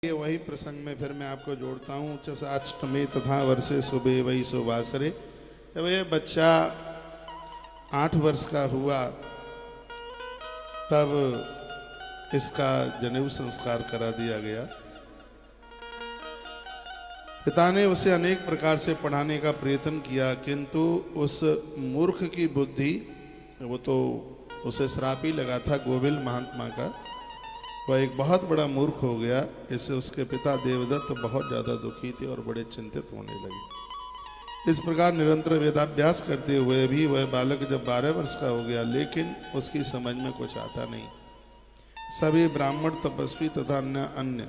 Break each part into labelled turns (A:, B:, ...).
A: ये वही प्रसंग में फिर मैं आपको जोड़ता हूँ। अष्टमी तथा वर्षे सुबह वही सुबासरे। जब ये बच्चा 8 वर्ष का हुआ तब इसका जनेऊ संस्कार करा दिया गया। पिता ने उसे अनेक प्रकार से पढ़ाने का प्रयत्न किया, किंतु उस मूर्ख की बुद्धि, वो तो उसे श्राप ही लगा था गोविल महात्मा का, वह एक बहुत बड़ा मूर्ख हो गया। इससे उसके पिता देवदत्त बहुत ज़्यादा दुखी थे और बड़े चिंतित होने लगे। इस प्रकार निरंतर वेदाभ्यास करते हुए भी वह बालक जब 12 वर्ष का हो गया, लेकिन उसकी समझ में कुछ आता नहीं। सभी ब्राह्मण, तपस्वी तथा अन्य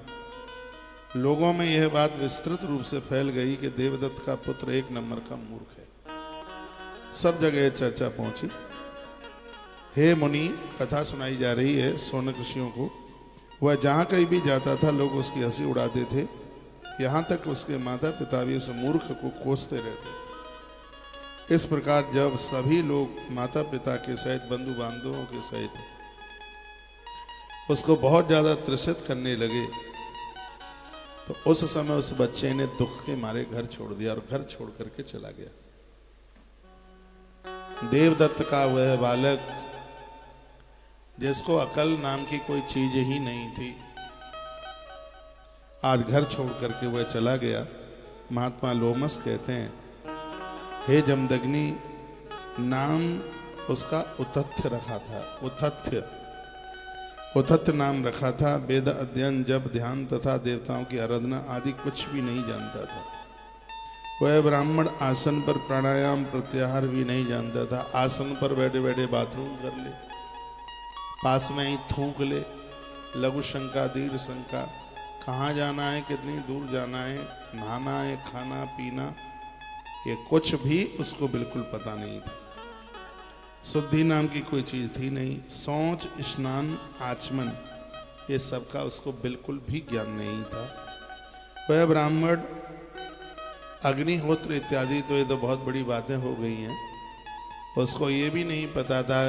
A: लोगों में यह बात विस्तृत रूप से फैल गई कि देवदत्त का पुत्र एक नंबर का मूर्ख है। सब जगह चर्चा पहुंची। हे मुनि, कथा सुनाई जा रही है शौनक ऋषियों को। वह जहाँ कहीं भी जाता था लोग उसकी हंसी उड़ाते थे, यहाँ तक उसके माता पिता भी उस मूर्ख को कोसते रहते थे। इस प्रकार जब सभी लोग माता पिता के सहित, बंधु बांधवों के सहित उसको बहुत ज़्यादा त्रसित करने लगे, तो उस समय उस बच्चे ने दुख के मारे घर छोड़ दिया और घर छोड़ करके चला गया। देवदत्त का वह बालक, जिसको अकल नाम की कोई चीज ही नहीं थी, आज घर छोड़ करके वह चला गया। महात्मा लोमस कहते हैं, हे जमदग्नि, नाम उसका उतथ्य रखा था। उतथ्य नाम रखा था। वेद अध्ययन, जप, ध्यान तथा देवताओं की आराधना आदि कुछ भी नहीं जानता था। वह ब्राह्मण आसन पर प्राणायाम प्रत्याहार भी नहीं जानता था। आसन पर बैठे बैठे बाथरूम कर ले, पास में ही थूक ले, लघु शंका, दीर्घ शंका, कहाँ जाना है, कितनी दूर जाना है, नहाना है, खाना पीना, ये कुछ भी उसको बिल्कुल पता नहीं था। शुद्धि नाम की कोई चीज थी नहीं। शौच, स्नान, आचमन, ये सब का उसको बिल्कुल भी ज्ञान नहीं था। वह ब्राह्मण अग्निहोत्र इत्यादि, तो ये तो बहुत बड़ी बातें हो गई हैं। उसको ये भी नहीं पता था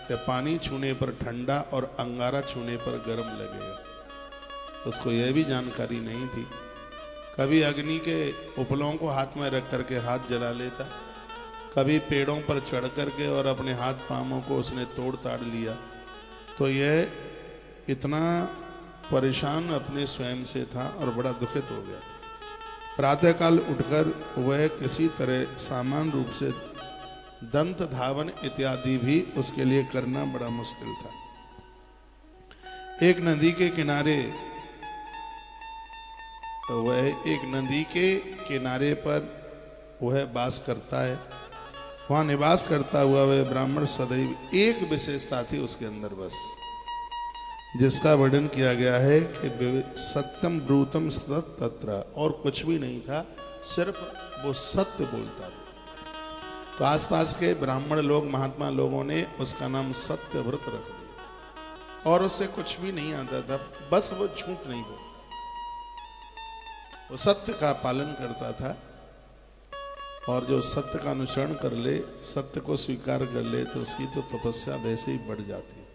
A: कि पानी छूने पर ठंडा और अंगारा छूने पर गर्म लगेगा। उसको यह भी जानकारी नहीं थी। कभी अग्नि के उपलों को हाथ में रख करके हाथ जला लेता, कभी पेड़ों पर चढ़ करके और अपने हाथ पांवों को उसने तोड़ ताड़ लिया। तो यह इतना परेशान अपने स्वयं से था और बड़ा दुखित हो गया। प्रातःकाल उठकर वह किसी तरह सामान्य रूप से दंत धावन इत्यादि भी उसके लिए करना बड़ा मुश्किल था। एक नदी के किनारे पर वह वास करता है। वहां निवास करता हुआ वह ब्राह्मण सदैव एक विशेषता थी उसके अंदर, बस, जिसका वर्णन किया गया है कि सत्यम ब्रूतम सतत तत्र, और कुछ भी नहीं था, सिर्फ वो सत्य बोलता था। तो आसपास के ब्राह्मण लोग, महात्मा लोगों ने उसका नाम सत्यव्रत रख दिया, और उससे कुछ भी नहीं आता था, बस वो झूठ नहीं बोलता, वो सत्य का पालन करता था। और जो सत्य का अनुसरण कर ले, सत्य को स्वीकार कर ले, तो उसकी तो तपस्या वैसे ही बढ़ जाती है।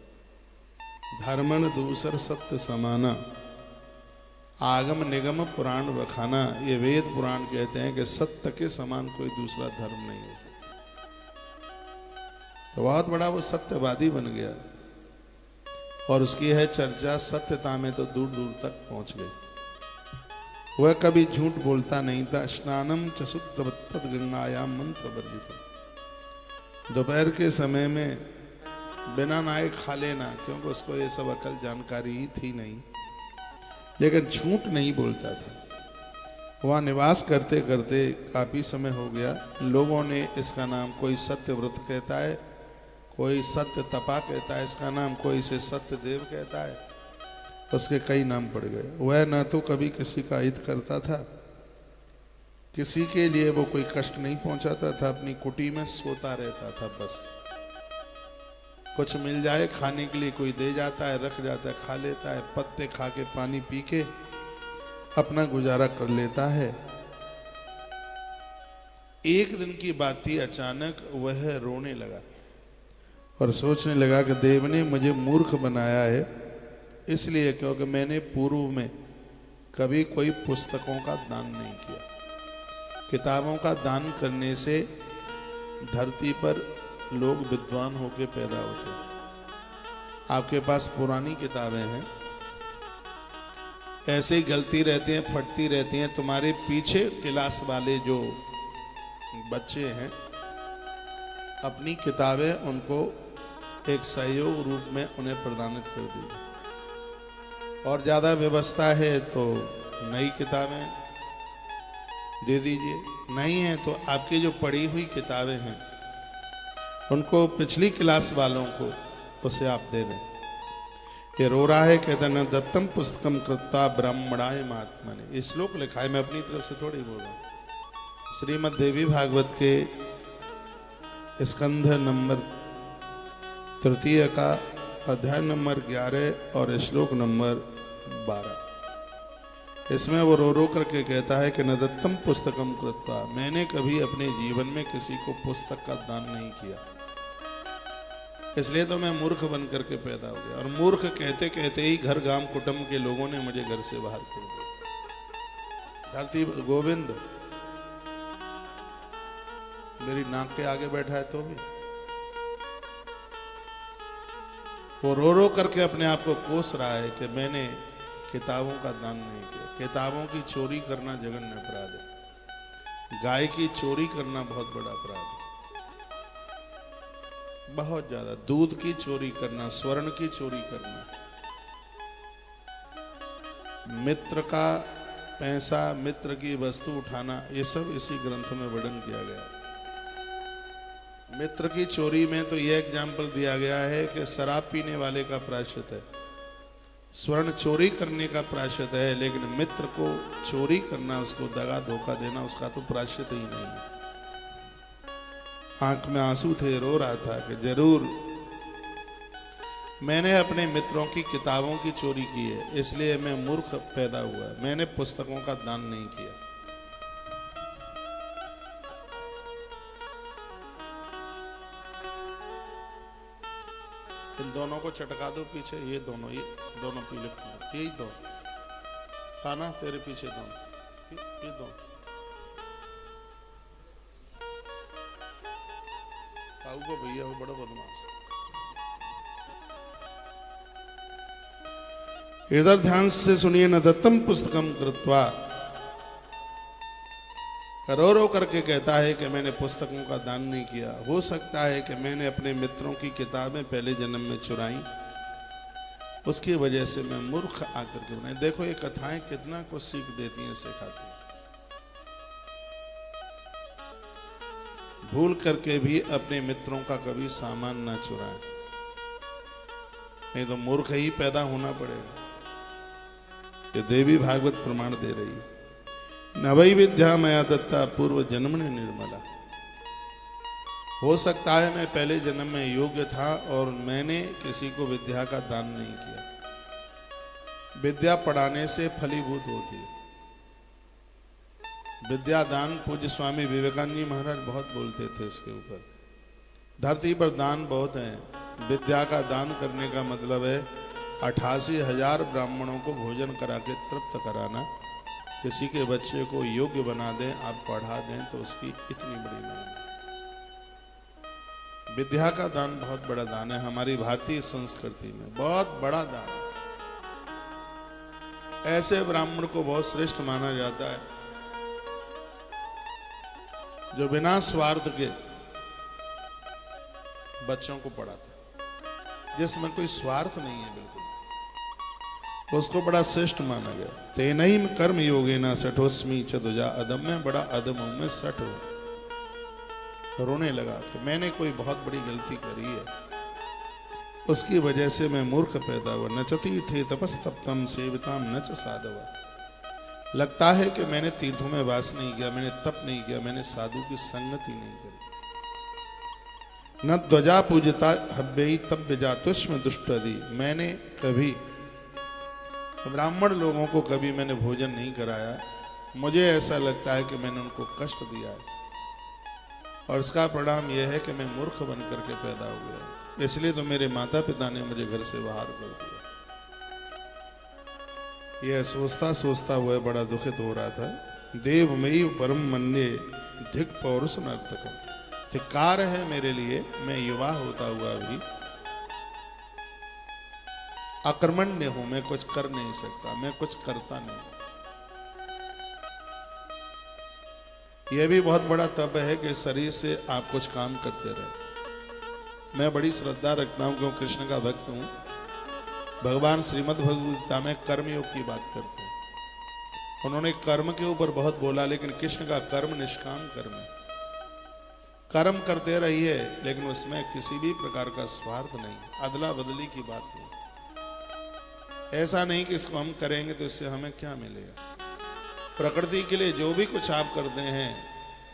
A: धर्मन दूसर सत्य समाना, आगम निगम पुराण बखाना, ये वेद पुराण कहते हैं कि सत्य के समान कोई दूसरा धर्म नहीं हो सकता। तो बहुत बड़ा वो सत्यवादी बन गया, और उसकी है चर्चा सत्यता में तो दूर दूर तक पहुंच गई। वह कभी झूठ बोलता नहीं था। स्नानम चसुत्रवत्तद गंगायाम मंत्र वर्जित, दोपहर के समय में बिना नहाए खा लेना, क्योंकि उसको ये सब अकल जानकारी ही थी नहीं, लेकिन झूठ नहीं बोलता था। वहाँ निवास करते करते काफी समय हो गया। लोगों ने इसका नाम, कोई सत्यव्रत कहता है, कोई सत्य तपा कहता है इसका नाम, कोई इसे सत्यदेव कहता है, उसके कई नाम पड़ गए। वह न तो कभी किसी का हित करता था, किसी के लिए वो कोई कष्ट नहीं पहुंचाता था, अपनी कुटी में सोता रहता था। बस कुछ मिल जाए खाने के लिए, कोई दे जाता है, रख जाता है, खा लेता है, पत्ते खा के पानी पी के अपना गुजारा कर लेता है। एक दिन की बात थी, अचानक वह रोने लगा और सोचने लगा कि देव ने मुझे मूर्ख बनाया है, इसलिए क्योंकि मैंने पूर्व में कभी कोई पुस्तकों का दान नहीं किया। किताबों का दान करने से धरती पर लोग विद्वान होकर पैदा होते हैं। आपके पास पुरानी किताबें हैं, ऐसे ही गलती रहती हैं, फटती रहती हैं। तुम्हारे पीछे क्लास वाले जो बच्चे हैं, अपनी किताबें उनको एक सहयोग रूप में उन्हें प्रदानित कर दीजिए। और ज़्यादा व्यवस्था है तो नई किताबें दे दीजिए, नहीं है तो आपकी जो पढ़ी हुई किताबें हैं उनको पिछली क्लास वालों को उसे आप दे दें। ये रो रहा है, कहते न दत्तम पुस्तकम कृत्वा ब्रह्मणाय महात्मने। ये श्लोक लिखा है, मैं अपनी तरफ से थोड़ी बोल रहा हूँ। श्रीमद् देवी भागवत के स्कंध नंबर 3 का अध्याय नंबर 11 और श्लोक नंबर 12। इसमें वो रो करके कहता है कि न दत्तम पुस्तकम कृत्वा, मैंने कभी अपने जीवन में किसी को पुस्तक का दान नहीं किया, इसलिए तो मैं मूर्ख बन करके पैदा हो गया। और मूर्ख कहते कहते ही घर गांव कुटुंब के लोगों ने मुझे घर से बाहर कर दिया। धरती गोविंद मेरी नाक के आगे बैठा है तो भी वो रो करके अपने आप को कोस रहा है कि मैंने किताबों का दान नहीं किया। किताबों की चोरी करना जघन्य अपराध है। गाय की चोरी करना बहुत बड़ा अपराध है, बहुत ज्यादा। दूध की चोरी करना, स्वर्ण की चोरी करना, मित्र का पैसा, मित्र की वस्तु उठाना, ये सब इसी ग्रंथ में वर्णन किया गया। मित्र की चोरी में तो यह एग्जाम्पल दिया गया है कि शराब पीने वाले का प्रायश्चित है, स्वर्ण चोरी करने का प्रायश्चित है, लेकिन मित्र को चोरी करना, उसको दगा धोखा देना, उसका तो प्रायश्चित ही नहीं है। आंख में आंसू थे, रो रहा था कि जरूर मैंने अपने मित्रों की किताबों की चोरी की है, इसलिए मैं मूर्ख पैदा हुआ। मैंने पुस्तकों का दान नहीं किया। इन दोनों को चटका दो पीछे, ये दोनों पीले, यही दो खाना तेरे पीछे दोनों, ये दो खाऊ को भैया, वो बड़ा बदमाश। इधर ध्यान से सुनिए। न दत्तम पुस्तकम कृत्वा, रो करके कहता है कि मैंने पुस्तकों का दान नहीं किया। हो सकता है कि मैंने अपने मित्रों की किताबें पहले जन्म में चुराई, उसकी वजह से मैं मूर्ख आकर के बनाई। देखो ये कथाएं कितना कुछ सीख देती हैं, सिखाती हैं। भूल करके भी अपने मित्रों का कभी सामान ना चुराएं, नहीं तो मूर्ख ही पैदा होना पड़ेगा। ये देवी भागवत प्रमाण दे रही है। नवई विद्या मया दत्ता पूर्व जन्म ने निर्मला। हो सकता है मैं पहले जन्म में योग्य था और मैंने किसी को विद्या का दान नहीं किया। विद्या पढ़ाने से फलीभूत होती है। विद्या दान, पूज्य स्वामी विवेकानंद जी महाराज बहुत बोलते थे इसके ऊपर। धरती पर दान बहुत है। विद्या का दान करने का मतलब है 88,000 ब्राह्मणों को भोजन करा के तृप्त कराना। किसी के बच्चे को योग्य बना दें, आप पढ़ा दें, तो उसकी इतनी बड़ी महिमा। विद्या का दान बहुत बड़ा दान है। हमारी भारतीय संस्कृति में बहुत बड़ा दान है। ऐसे ब्राह्मण को बहुत श्रेष्ठ माना जाता है जो बिना स्वार्थ के बच्चों को पढ़ाता है, जिसमें कोई स्वार्थ नहीं है बिल्कुल, उसको बड़ा श्रेष्ठ माना गया। तेनहिम कर्म योगेना सठोस्मी चतुजा अदम, में बड़ा अदम हूं, मैं सठ हूं। रोने लगा कि मैंने कोई बहुत बड़ी गलती करी है, उसकी वजह से मैं मूर्ख पैदा हुआ। नचती थे तपस्तप्तम सेविताम नच साधवा। लगता है कि मैंने तीर्थों में वास नहीं किया, मैंने तप नहीं किया, मैंने साधु की संगति नहीं करी। न ध्वजा पूजता हब्बेई तब जातुष्म दुष्टदी। मैंने कभी ब्राह्मण लोगों को कभी मैंने भोजन नहीं कराया। मुझे ऐसा लगता है कि मैंने उनको कष्ट दिया है, और इसका परिणाम यह है कि मैं मूर्ख बन करके पैदा हो गया। इसलिए तो मेरे माता पिता ने मुझे घर से बाहर कर दिया। यह सोचता सोचता वह बड़ा दुखित हो रहा था। देवमयी परम मन्ये धिक पौरुष नर्तकम, धिक्कार है मेरे लिए, मैं युवा होता हुआ भी अकर्मण्य हूं, मैं कुछ कर नहीं सकता, मैं कुछ करता नहीं। यह भी बहुत बड़ा तप है कि शरीर से आप कुछ काम करते रहे। मैं बड़ी श्रद्धा रखता हूं क्यों कृष्ण का भक्त हूं। भगवान श्रीमद् भगवद गीता में कर्मयोग की बात करते हैं। उन्होंने कर्म के ऊपर बहुत बोला, लेकिन कृष्ण का कर्म निष्काम कर्म है। कर्म करते रहिए लेकिन उसमें किसी भी प्रकार का स्वार्थ नहीं, अदला बदली की बात नहीं। ऐसा नहीं कि इसको हम करेंगे तो इससे हमें क्या मिलेगा। प्रकृति के लिए जो भी कुछ आप करते हैं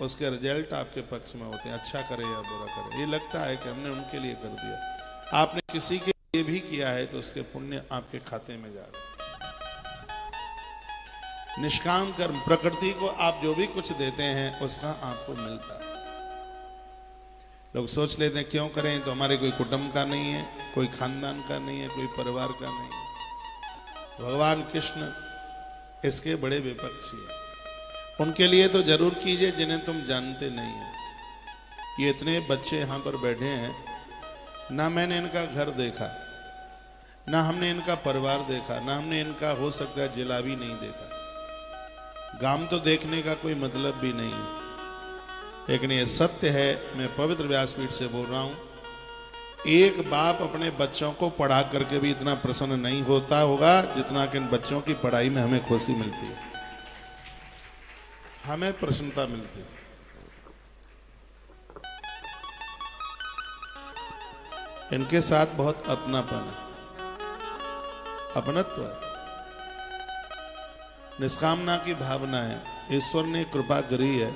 A: उसके रिजल्ट आपके पक्ष में होते हैं, अच्छा करे या बुरा करे। ये लगता है कि हमने उनके लिए कर दिया, आपने किसी के लिए भी किया है तो उसके पुण्य आपके खाते में जा रहे हैं। निष्काम कर्म, प्रकृति को आप जो भी कुछ देते हैं उसका आपको मिलता है। लोग सोच लेते हैं क्यों करें, तो हमारे कोई कुटुंब का नहीं है, कोई खानदान का नहीं है, कोई परिवार का नहीं है। भगवान कृष्ण इसके बड़े विपक्षी हैं। उनके लिए तो जरूर कीजिए जिन्हें तुम जानते नहीं हो। ये इतने बच्चे यहां पर बैठे हैं, ना मैंने इनका घर देखा, ना हमने इनका परिवार देखा, ना हमने इनका हो सकता है जिला भी नहीं देखा। गांव तो देखने का कोई मतलब भी नहीं है, लेकिन ये सत्य है। मैं पवित्र व्यासपीठ से बोल रहा हूं, एक बाप अपने बच्चों को पढ़ा करके भी इतना प्रसन्न नहीं होता होगा जितना कि इन बच्चों की पढ़ाई में हमें खुशी मिलती है, हमें प्रसन्नता मिलती है। इनके साथ बहुत अपनापन है, अपनत्व है, निष्कामना की भावना है। ईश्वर ने कृपा करी है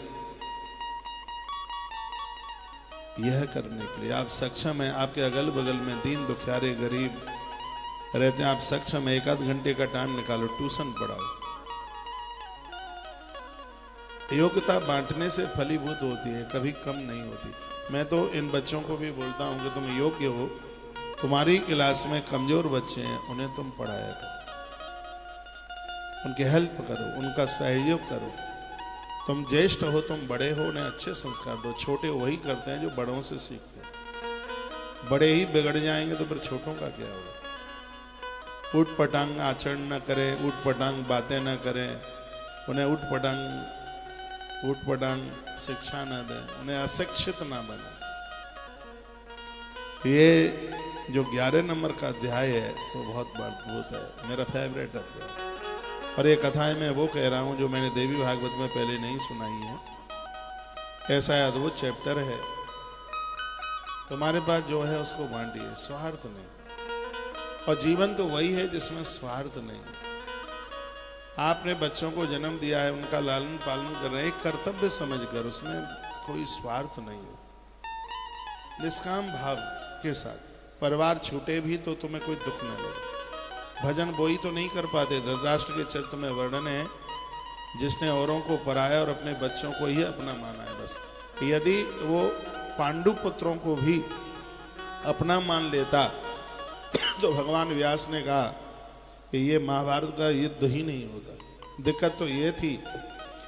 A: यह करने के लिए। आप सक्षम हैं, आपके अगल बगल में दीन दुखियारे गरीब रहते हैं, आप सक्षम है, एक आध घंटे का टाइम निकालो, ट्यूशन पढ़ाओ। योग्यता बांटने से फलीभूत होती है, कभी कम नहीं होती। मैं तो इन बच्चों को भी बोलता हूं कि तुम योग्य हो, तुम्हारी क्लास में कमजोर बच्चे हैं, उन्हें तुम पढ़ाया करो, उनकी हेल्प करो, उनका सहयोग करो। तुम ज्येष्ठ हो, तुम बड़े हो, उन्हें अच्छे संस्कार दो। छोटे वही करते हैं जो बड़ों से सीखते हैं। बड़े ही बिगड़ जाएंगे तो फिर छोटों का क्या होगा। उठ पटांग आचरण न करें, उठ पटांग बातें न करें, उन्हें उठ पटांग शिक्षा न दें, उन्हें अशिक्षित ना बने। ये जो 11 नंबर का अध्याय है वो बहुत अद्भुत है, मेरा फेवरेट अध्याय। और ये कथाएं मैं वो कह रहा हूं जो मैंने देवी भागवत में पहले नहीं सुनाई है। ऐसा अद्भुत चैप्टर है, तुम्हारे पास जो है उसको बांटिए, स्वार्थ नहीं। और जीवन तो वही है जिसमें स्वार्थ नहीं। आपने बच्चों को जन्म दिया है, उनका लालन पालन कर रहे हैं, एक कर्तव्य समझकर, उसमें कोई स्वार्थ नहीं हो, निष्काम भाव के साथ। परिवार छूटे भी तो तुम्हें कोई दुख न लगे। भजन बोई तो नहीं कर पाते। धृतराष्ट्र के चरित्र में वर्णन है, जिसने औरों को पराया और अपने बच्चों को ही अपना माना है। बस यदि वो पांडु पुत्रों को भी अपना मान लेता तो भगवान व्यास ने कहा कि ये महाभारत का युद्ध ही नहीं होता। दिक्कत तो ये थी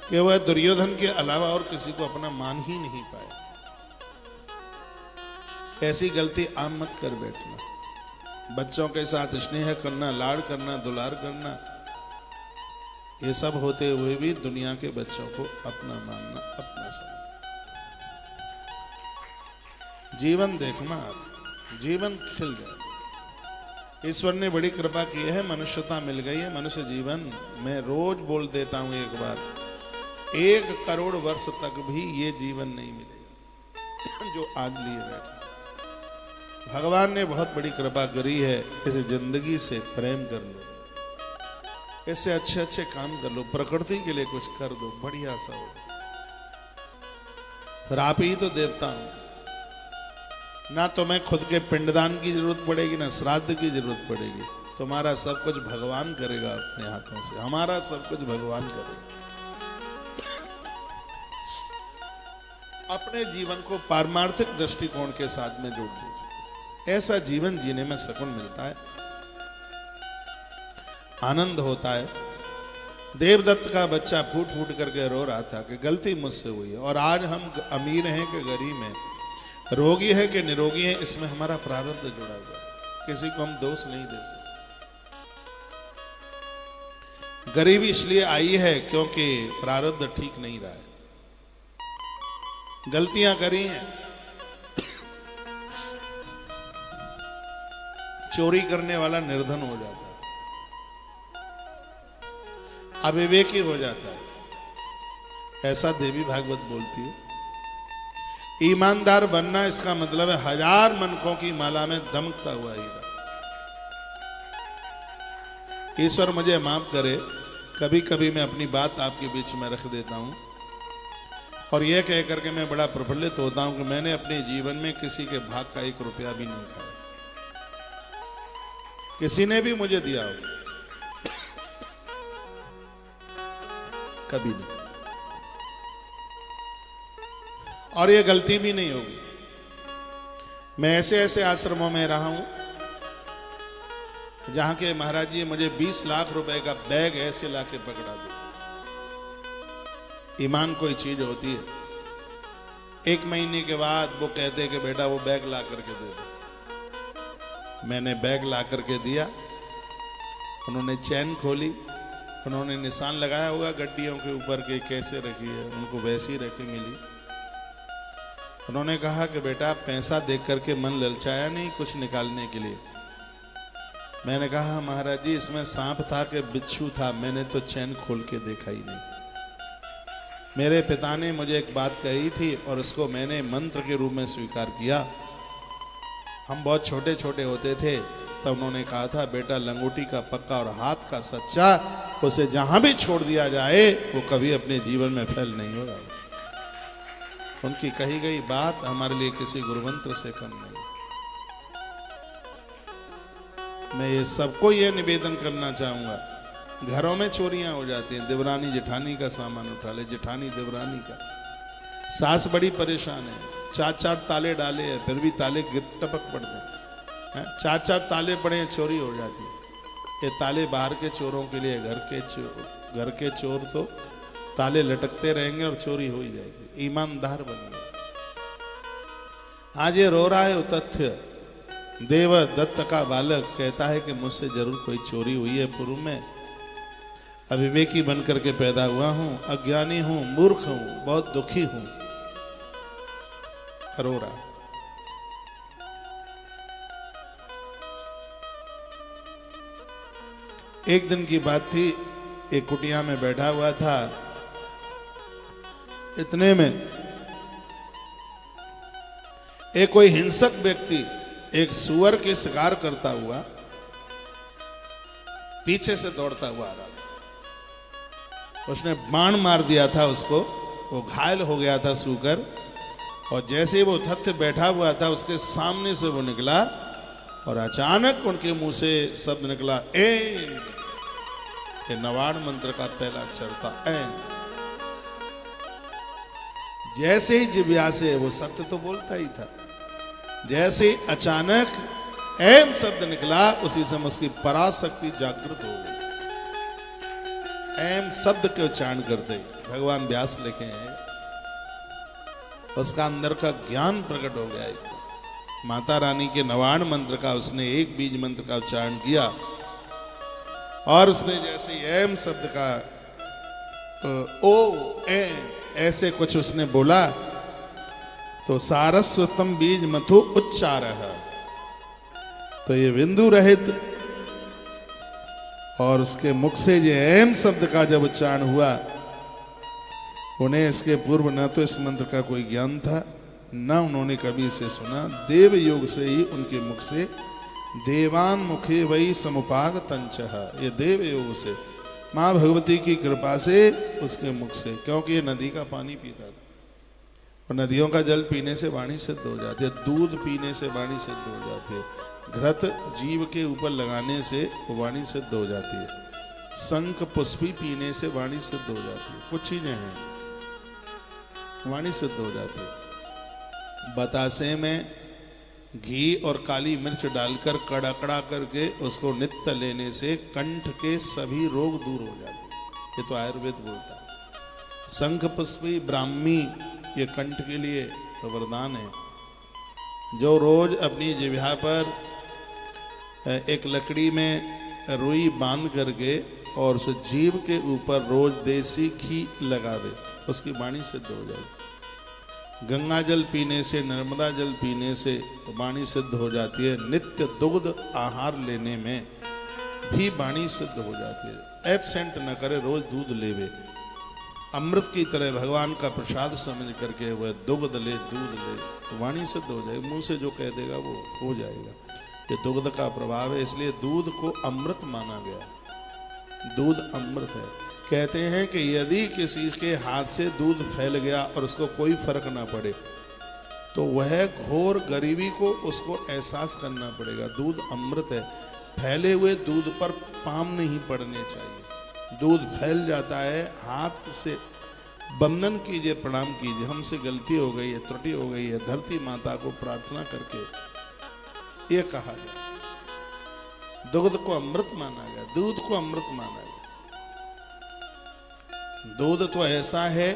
A: कि वह दुर्योधन के अलावा और किसी को अपना मान ही नहीं पाया। ऐसी गलती आम मत कर बैठना। बच्चों के साथ स्नेह करना, लाड़ करना, दुलार करना, ये सब होते हुए भी दुनिया के बच्चों को अपना मानना, अपना समझना। जीवन देखना, जीवन खिल जाए। ईश्वर ने बड़ी कृपा की है, मनुष्यता मिल गई है, मनुष्य जीवन। मैं रोज बोल देता हूं एक बार, 1 करोड़ वर्ष तक भी ये जीवन नहीं मिलेगा जो आज लिए बैठे। भगवान ने बहुत बड़ी कृपा करी है, इस जिंदगी से प्रेम कर लो, इससे अच्छे अच्छे काम कर लो, प्रकृति के लिए कुछ कर दो, बढ़िया सा हो। फिर आप ही तो देवता हो। ना तुम्हें खुद के पिंडदान की जरूरत पड़ेगी, ना श्राद्ध की जरूरत पड़ेगी। तुम्हारा सब कुछ भगवान करेगा अपने हाथों से, हमारा सब कुछ भगवान करेगा। अपने जीवन को पारमार्थिक दृष्टिकोण के साथ में जोड़ दीजिए, ऐसा जीवन जीने में सुकून मिलता है। आनंद होता है। देवदत्त का बच्चा फूट फूट करके रो रहा था कि गलती मुझसे हुई है, और आज हम अमीर हैं कि गरीब हैं, रोगी है कि निरोगी है, इसमें हमारा प्रारब्ध जुड़ा हुआ है, किसी को हम दोष नहीं दे सकते। गरीबी इसलिए आई है क्योंकि प्रारब्ध ठीक नहीं रहा है, गलतियां करी हैं। चोरी करने वाला निर्धन हो जाता है, अविवेकी हो जाता है, ऐसा देवी भागवत बोलती है। ईमानदार बनना इसका मतलब है 1000 मनकों की माला में दमकता हुआ हीरा। ईश्वर मुझे माफ करे, कभी कभी मैं अपनी बात आपके बीच में रख देता हूं और यह कह करके मैं बड़ा प्रफुल्लित होता हूं कि मैंने अपने जीवन में किसी के भाग का 1 रुपया भी नहीं खाया, किसी ने भी मुझे दिया हो, कभी नहीं, और यह गलती भी नहीं होगी। मैं ऐसे ऐसे आश्रमों में रहा हूं जहां के महाराज जी मुझे 20 लाख रुपए का बैग ऐसे लाके पकड़ा देते। ईमान कोई चीज होती है। 1 महीने के बाद वो कहते कि बेटा वो बैग ला करके दे दो। मैंने बैग ला करके दिया, उन्होंने चैन खोली, उन्होंने निशान लगाया होगा गड्डियों के ऊपर के कैसे रखी है, उनको वैसी रखी मिली। उन्होंने कहा कि बेटा पैसा देख करके मन ललचाया नहीं कुछ निकालने के लिए? मैंने कहा महाराज जी इसमें सांप था कि बिच्छू था, मैंने तो चैन खोल के देखा ही नहीं। मेरे पिता ने मुझे एक बात कही थी और उसको मैंने मंत्र के रूप में स्वीकार किया। हम बहुत छोटे छोटे होते थे तब उन्होंने कहा था बेटा लंगोटी का पक्का और हाथ का सच्चा, उसे जहां भी छोड़ दिया जाए वो कभी अपने जीवन में फेल नहीं होगा। उनकी कही गई बात हमारे लिए किसी गुरुमंत्र से कम नहीं। मैं ये सबको ये निवेदन करना चाहूंगा, घरों में चोरियां हो जाती हैं, देवरानी जेठानी का सामान उठा ले, जेठानी देवरानी का, सास बड़ी परेशान है, 4-4 ताले डाले हैं फिर भी ताले गिर टपक पड़ते हैं, 4-4 ताले पड़े हैं चोरी हो जाती है। ये ताले बाहर के चोरों के लिए, घर के चोर तो ताले लटकते रहेंगे और चोरी हो ही जाएगी। ईमानदार बनिए। आज ये रो रहा है वो तथ्य, देवदत्त का बालक कहता है कि मुझसे जरूर कोई चोरी हुई है पूर्व में, अविवेकी बनकर के पैदा हुआ हूं, अज्ञानी हूं, मूर्ख हूं, बहुत दुखी हूं, रो रहा। एक दिन की बात थी, एक कुटिया में बैठा हुआ था, इतने में एक कोई हिंसक व्यक्ति एक सुअर के शिकार करता हुआ पीछे से दौड़ता हुआ आ रहा था। उसने बाण मार दिया था उसको, वो घायल हो गया था सूकर, और जैसे ही वो तथ्य बैठा हुआ था उसके सामने से वो निकला और अचानक उनके मुंह से शब्द निकला एम। ये नवाड़ मंत्र का पहला अक्षर था एम। जैसे ही जिब्या से वो सत्य तो बोलता ही था, जैसे अचानक एम शब्द निकला उसी समय उसकी पराशक्ति जागृत हो गई। एम शब्द के उच्चारण करते भगवान व्यास लिखे हैं, उसका अंदर का ज्ञान प्रकट हो गया। माता रानी के नवाण मंत्र का उसने एक बीज मंत्र का उच्चारण किया और उसने जैसे एम शब्द का ओ एम ऐसे कुछ उसने बोला तो सारस्वतम बीज मथु उच्चार, तो ये बिंदु रहित और उसके मुख से ये एम शब्द का जब उच्चारण हुआ, उन्हें इसके पूर्व न तो इस मंत्र का कोई ज्ञान था, न उन्होंने कभी इसे सुना। देव योग से ही उनके मुख से देवान मुखे वही समुपाग तंचह, ये देव योग से मां भगवती की कृपा से उसके मुख से, क्योंकि ये नदी का पानी पीता था और नदियों का जल पीने से वाणी सिद्ध हो जाती है, दूध पीने से वाणी सिद्ध हो जाती है, घृत जीव के ऊपर लगाने से वाणी सिद्ध हो जाती है, शंख पुष्पी पीने से वाणी सिद्ध हो जाती है, कुछ चीजें हैं वाणी सिद्ध हो जाती है। बतासे में घी और काली मिर्च डालकर कड़कड़ा करके उसको नित्य लेने से कंठ के सभी रोग दूर हो जाते हैं। ये तो आयुर्वेद बोलता है। शंख पुष्पी ब्राह्मी ये कंठ के लिए तो वरदान है। जो रोज अपनी जिह्वा पर एक लकड़ी में रुई बांध करके और उस जीभ के ऊपर रोज देसी घी लगा दे, उसकी वाणी सिद्ध हो जाएगी। गंगा जल पीने से, नर्मदा जल पीने से वाणी सिद्ध हो जाती है। नित्य दुग्ध आहार लेने में भी वाणी सिद्ध हो जाती है। एब्सेंट न करे, रोज दूध लेवे। अमृत की तरह भगवान का प्रसाद समझ करके वह दुग्ध ले, दूध ले, तो वाणी सिद्ध हो जाएगी। मुंह से जो कह देगा वो हो जाएगा। ये दुग्ध का प्रभाव है, इसलिए दूध को अमृत माना गया। दूध अमृत है। कहते हैं कि यदि किसी के हाथ से दूध फैल गया और उसको कोई फर्क ना पड़े तो वह घोर गरीबी को उसको एहसास करना पड़ेगा। दूध अमृत है। फैले हुए दूध पर पाम नहीं पड़ने चाहिए। दूध फैल जाता है, हाथ से बंदन कीजिए, प्रणाम कीजिए। हमसे गलती हो गई है, त्रुटि हो गई है, धरती माता को प्रार्थना करके ये कहा गया। दुग्ध को अमृत माना गया, दूध को अमृत माना गया। दूध तो ऐसा है,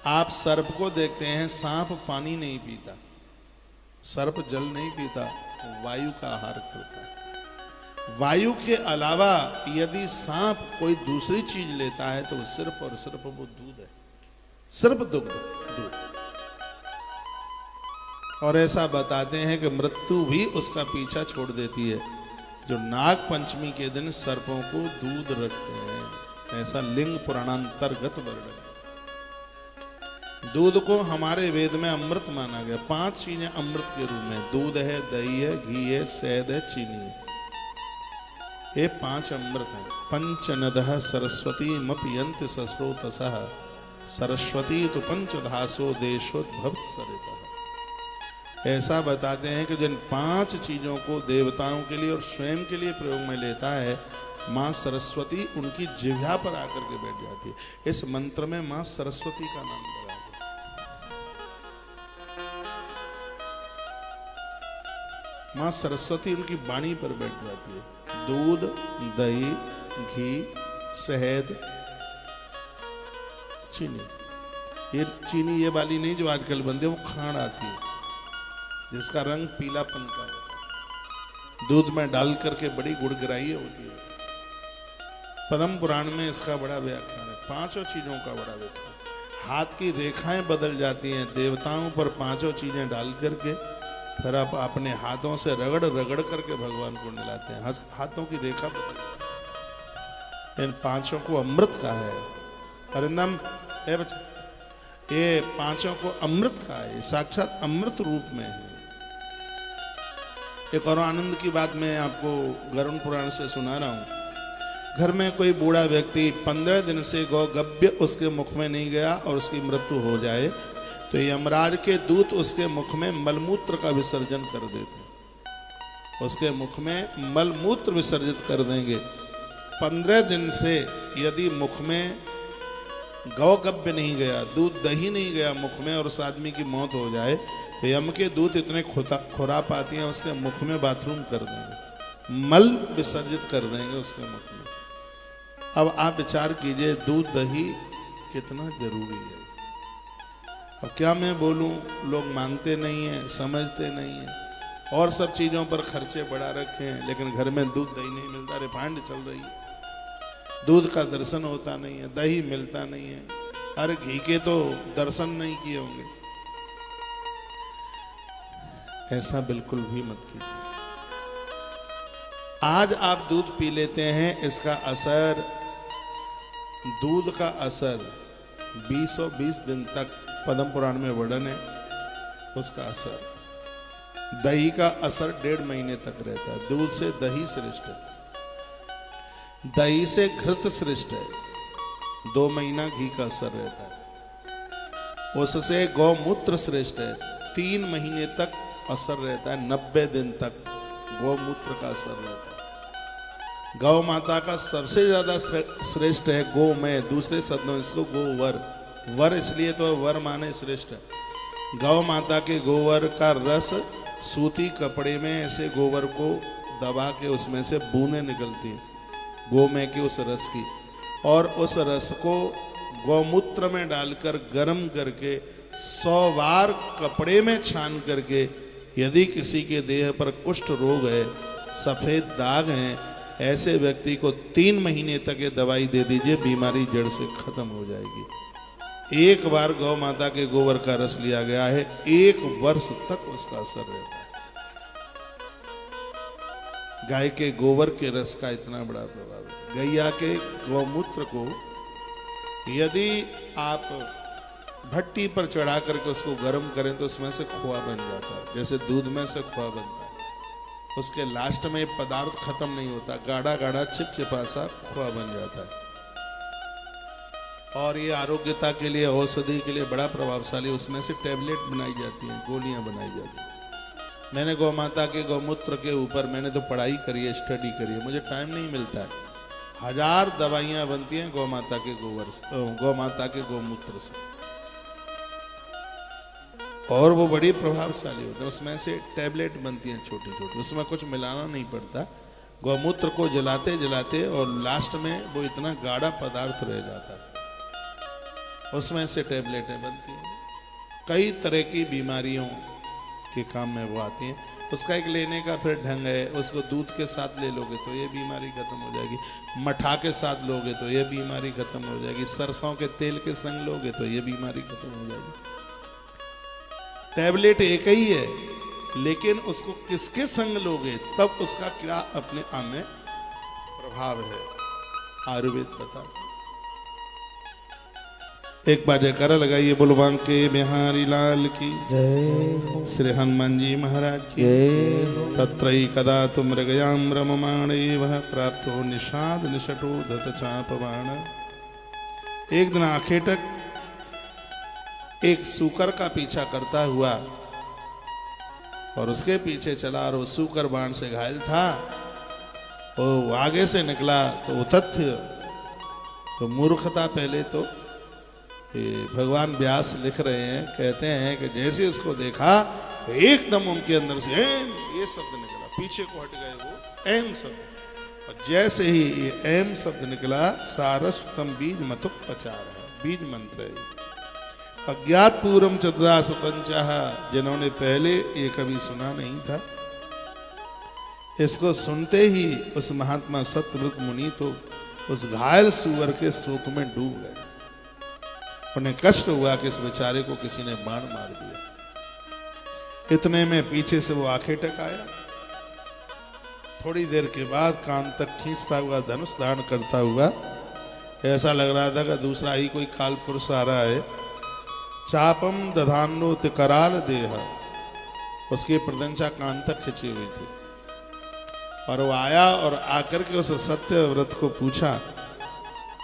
A: आप सर्प को देखते हैं, सांप पानी नहीं पीता, सर्प जल नहीं पीता, वायु का आहार करता है। वायु के अलावा यदि सांप कोई दूसरी चीज लेता है तो सिर्फ और सिर्फ वो दूध है, सिर्फ दुग्ध, दूध। और ऐसा बताते हैं कि मृत्यु भी उसका पीछा छोड़ देती है। जो नाग पंचमी के दिन सर्पों को दूध रखते हैं, ऐसा लिंग पुराणांतर्गत वर्णन है। दूध को हमारे वेद में अमृत माना गया। 5 चीजें अमृत के रूप में, दूध है, दही है, घी है, शहद है, चीनी है। ये 5 अमृत हैं। पंचनदः सरस्वती मपियन्ति सस्रोतसः सरस्वती तो पंचधासो देशोद्भव सरितः। ऐसा बताते हैं कि जिन 5 चीजों को देवताओं के लिए और स्वयं के लिए प्रयोग में लेता है, मां सरस्वती उनकी जिह्वा पर आकर के बैठ जाती है। इस मंत्र में मां सरस्वती का नाम लिया गया। मां सरस्वती उनकी वाणी पर बैठ जाती है। दूध, दही, घी, शहद, चीनी। ये चीनी ये वाली नहीं जो आजकल बनती है, वो खांड आती है जिसका रंग पीलापन का होता है। दूध में डाल करके बड़ी गुड़गुड़ाई होती है। पद्म पुराण में इसका बड़ा व्याख्यान है। 5 चीजों का बड़ा व्याख्यान। हाथ की रेखाएं बदल जाती हैं देवताओं पर 5 चीजें डाल करके, फिर आप अपने हाथों से रगड़ रगड़ करके भगवान को मिलाते हैं। हाथों की रेखा बदल। इन 5 को अमृत का है। अरिंदम ए बच्चा, ये 5 को अमृत का है, साक्षात अमृत रूप में है। एक और आनंद की बात मैं आपको गरुड़ पुराण से सुना रहा हूं। घर में कोई बूढ़ा व्यक्ति 15 दिन से गौगभ्य उसके मुख में नहीं गया और उसकी मृत्यु हो जाए तो यमराज के दूत उसके मुख में मलमूत्र का विसर्जन कर देते। उसके मुख में मलमूत्र विसर्जित कर देंगे। 15 दिन से यदि मुख में गौगभ्य नहीं गया, दूध दही नहीं गया मुख में, और उस आदमी की मौत हो जाए तो यम के दूत इतने खुराप आती हैं उसके मुख में बाथरूम कर देंगे, मल विसर्जित कर देंगे उसके मुख में। अब आप विचार कीजिए, दूध दही कितना जरूरी है। अब क्या मैं बोलूं, लोग मानते नहीं हैं, समझते नहीं हैं, और सब चीजों पर खर्चे बढ़ा रखे हैं, लेकिन घर में दूध दही नहीं मिलता। रिफाइंड चल रही है, दूध का दर्शन होता नहीं है, दही मिलता नहीं है। अरे घी के तो दर्शन नहीं किए होंगे। ऐसा बिल्कुल भी मत कीजिए। आज आप दूध पी लेते हैं, इसका असर, दूध का असर 20 दिन तक पद्म पुराण में वर्णन है उसका असर। दही का असर 1.5 महीने तक रहता है। दूध से दही श्रेष्ठ है, दही से घृत श्रेष्ठ है। 2 महीना घी का असर रहता है। उससे गौमूत्र श्रेष्ठ है, 3 महीने तक असर रहता है। 90 दिन तक गौमूत्र का असर रहता है। गौ माता का सबसे ज्यादा श्रेष्ठ है गो में, दूसरे शब्दों इसको गोवर, वर इसलिए तो वर माने श्रेष्ठ है। गौ माता के गोबर का रस सूती कपड़े में ऐसे गोबर को दबा के उसमें से बूंदें निकलती हैं गोमय की उस रस की, और उस रस को गौमूत्र में डालकर गर्म करके 100 बार कपड़े में छान करके, यदि किसी के देह पर कुष्ठ रोग है, सफेद दाग हैं, ऐसे व्यक्ति को 3 महीने तक ये दवाई दे दीजिए, बीमारी जड़ से खत्म हो जाएगी। एक बार गौ माता के गोबर का रस लिया गया है, 1 वर्ष तक उसका असर रहता है। गाय के गोबर के रस का इतना बड़ा प्रभाव है। गैया के गौमूत्र को यदि आप भट्टी पर चढ़ा करके उसको गर्म करें तो उसमें से खोआ बन जाता है, जैसे दूध में से खोआ बनता है। उसके लास्ट में पदार्थ खत्म नहीं होता, गाढ़ा गाढ़ा चिपचिपा सा खोआ बन जाता है। और ये आरोग्यता के लिए, औषधि के लिए बड़ा प्रभावशाली। उसमें से टैबलेट बनाई जाती हैं, गोलियां बनाई जाती हैं। मैंने गौ माता के गौमूत्र के ऊपर मैंने तो पढ़ाई करी है, स्टडी करी है, मुझे टाइम नहीं मिलता है। 1000 दवाइयां बनती हैं गौ माता के गोबर से, गौ माता के गौमूत्र से, और वो बड़ी प्रभावशाली होते हैं। उसमें से टैबलेट बनती हैं छोटी छोटी, उसमें कुछ मिलाना नहीं पड़ता। गौमूत्र को जलाते जलाते और लास्ट में वो इतना गाढ़ा पदार्थ रह जाता है, उसमें से टैबलेटें बनती हैं। कई तरह की बीमारियों के काम में वो आती हैं। उसका एक लेने का फिर ढंग है। उसको दूध के साथ ले लोगे तो ये बीमारी खत्म हो जाएगी, मठा के साथ लोगे तो ये बीमारी खत्म हो जाएगी, सरसों के तेल के संग लोगे तो ये बीमारी खत्म हो जाएगी। टैबलेट एक ही है, लेकिन उसको किसके संग लोगे तब उसका क्या अपने आप में प्रभाव है, आयुर्वेद बता। एक बार जयकारा लगाइए, बोलवांग के बिहारी लाल की
B: जय,
A: श्री हनुमान जी महाराज की
B: जय।
A: तत्रई कदा तुम मृगयाम रममाणे वह प्राप्त हो निषाद निषटो धत चापवाण। एक दिन आखेटक एक सूकर का पीछा करता हुआ और उसके पीछे चला, और वो सूकर बाण से घायल था। वो आगे से निकला तो उतथ्य, तो मूर्खता। पहले तो भगवान व्यास लिख रहे हैं, कहते हैं कि जैसे उसको देखा तो एकदम उनके अंदर से एम ये शब्द निकला, पीछे को हट गए वो एम शब्द, और जैसे ही ये एम शब्द निकला, सारस्वतम बीज मतुपचार है, बीज मंत्र है। अज्ञात पूर्वम चतुरा सुपंचाह, जिन्होंने पहले ये कभी सुना नहीं था, इसको सुनते ही उस महात्मा सत्यव्रत मुनि तो उस घायल सुअर के शोक में डूब गए। उन्हें कष्ट हुआ कि इस बेचारे को किसी ने बाण मार दिया। इतने में पीछे से वो आखेटक आया। थोड़ी देर के बाद कान तक खींचता हुआ, धनुष धारण करता हुआ, ऐसा लग रहा था कि दूसरा ही कोई काल पुरुष आ रहा है। चापम दधानोत कराल देह, उसकी प्रदंशा कान तक खिंची हुई थी। और वो आया और आकर के उस सत्यव्रत को पूछा,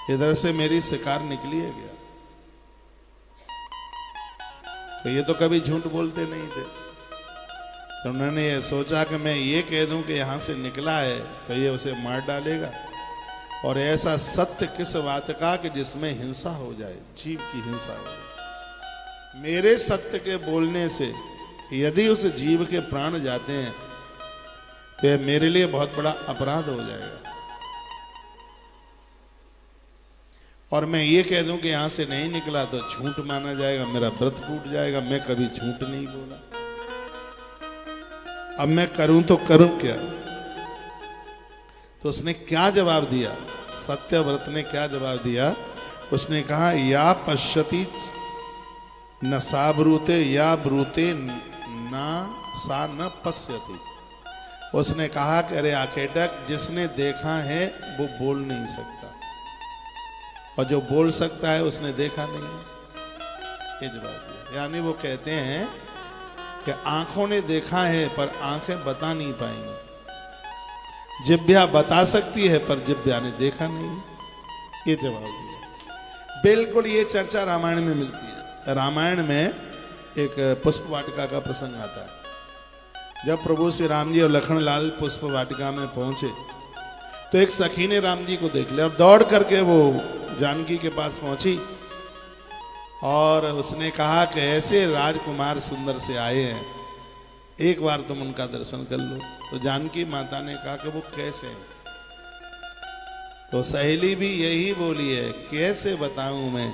A: इधर से मेरी शिकार निकली है क्या? तो ये तो कभी झूठ बोलते नहीं थे। तो उन्होंने ये सोचा कि मैं ये कह दूं कि यहां से निकला है तो ये उसे मार डालेगा, और ऐसा सत्य किस बात का कि जिसमें हिंसा हो जाए, जीव की हिंसा हो जाए। मेरे सत्य के बोलने से यदि उस जीव के प्राण जाते हैं तो यह मेरे लिए बहुत बड़ा अपराध हो जाएगा। और मैं ये कह दूं कि यहां से नहीं निकला तो झूठ माना जाएगा, मेरा व्रत टूट जाएगा। मैं कभी झूठ नहीं बोला, अब मैं करूं तो करूं क्या? तो उसने क्या जवाब दिया? सत्यव्रत ने क्या जवाब दिया? उसने कहा, या पश्यति न सा ब्रूते, या ब्रूते ना सा न पश्यति। उसने कहा कि अरे आखेटक, जिसने देखा है वो बोल नहीं सकता, और जो बोल सकता है उसने देखा नहीं है। ये जवाब दिया। यानी वो कहते हैं कि आंखों ने देखा है पर आंखें बता नहीं पाएंगी, जिह्वा बता सकती है पर जिह्वा ने देखा नहीं। ये जवाब दिया। बिल्कुल ये चर्चा रामायण में मिलती है। रामायण में एक पुष्प वाटिका का प्रसंग आता है। जब प्रभु श्री राम जी और लखनलाल पुष्प वाटिका में पहुंचे तो एक सखी ने राम जी को देख लिया और दौड़ करके वो जानकी के पास पहुंची। और उसने कहा कि ऐसे राजकुमार सुंदर से आए हैं, एक बार तुम उनका दर्शन कर लो। तो जानकी माता ने कहा कि वो कैसे हैं? तो सहेली भी यही बोली है, कैसे बताऊं मैं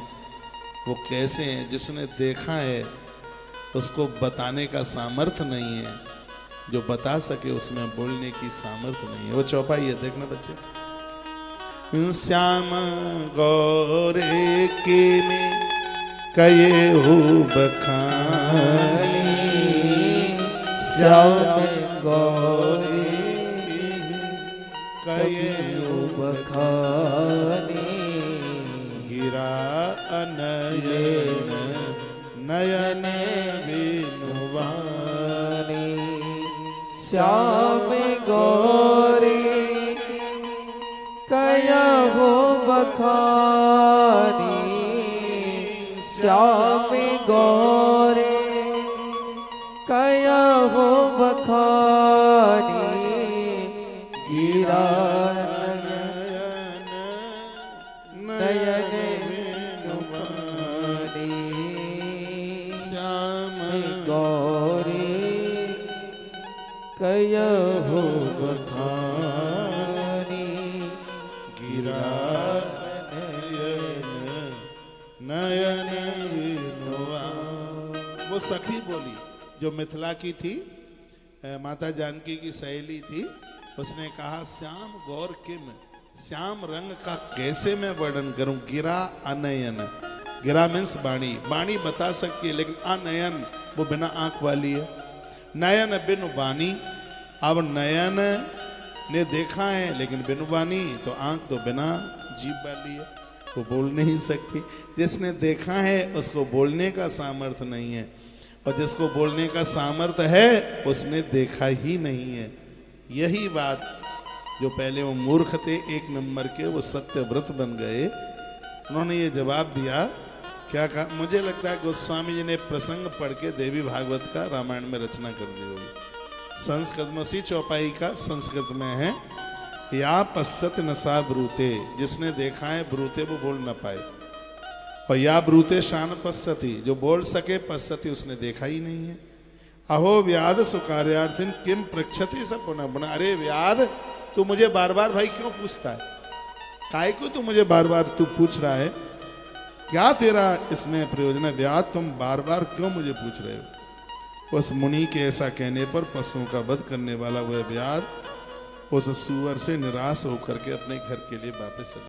A: वो कैसे हैं? जिसने देखा है उसको बताने का सामर्थ्य नहीं है, जो बता सके उसमें बोलने की सामर्थ्य नहीं है। वो चौपाई है, देखना बच्चे। श्याम गौरे के में कये हो बखानी,
B: श्याम गौरे
A: कये हो
B: बखानी,
A: गिरा अनयन नयन बिनुवानी।
B: श्याम गौरी कयहु बखानी, श्याम गौरी कयहु बखानी, गिरा नयन बिनुवानी।
A: श्याम
B: गौरी कयहु बखानी,
A: गिरा नयन बिनुआ। वो सखी बोली जो मिथिला की थी, माता जानकी की सहेली थी। उसने कहा श्याम गौर किम, श्याम रंग का कैसे मैं वर्णन करूं? गिरा अनयन, गिरा मीन्स बाणी, बाणी बता सकती है लेकिन अनयन वो बिना आंख वाली है। नयन बिनु बानी, अब नयन ने देखा है लेकिन बिनु बानी, तो आंख तो बिना जीभ वाली है, वो बोल नहीं सकती। जिसने देखा है उसको बोलने का सामर्थ्य नहीं है, और जिसको बोलने का सामर्थ्य है उसने देखा ही नहीं है। यही बात जो पहले वो मूर्ख थे एक नंबर के, वो सत्यव्रत बन गए। उन्होंने ये जवाब दिया, क्या कहा? मुझे लगता है गोस्वामी जी ने प्रसंग पढ़ के देवी भागवत का रामायण में रचना कर दी होगी। संस्कृत में उसी चौपाई का संस्कृत में है, या पश्यत नसा ब्रूते, जिसने देखा है ब्रूते वो बोल ना पाए, और या ब्रूते शान पश्यति, जो बोल सके पश्यति उसने देखा ही नहीं है। अहो व्याध सुकार्यार्थिन किम पृक्षति सब पुनः पुनः। अरे व्याध, तू मुझे बार बार भाई क्यों पूछता है? काय को तू मुझे बार बार तू पूछ रहा है? क्या तेरा इसमें प्रयोजन है? व्याध, तुम बार बार क्यों मुझे पूछ रहे हो? उस मुनि के ऐसा कहने पर पशुओं का वध करने वाला वह व्याध उस सुअर से निराश होकर के अपने घर के लिए वापस चला।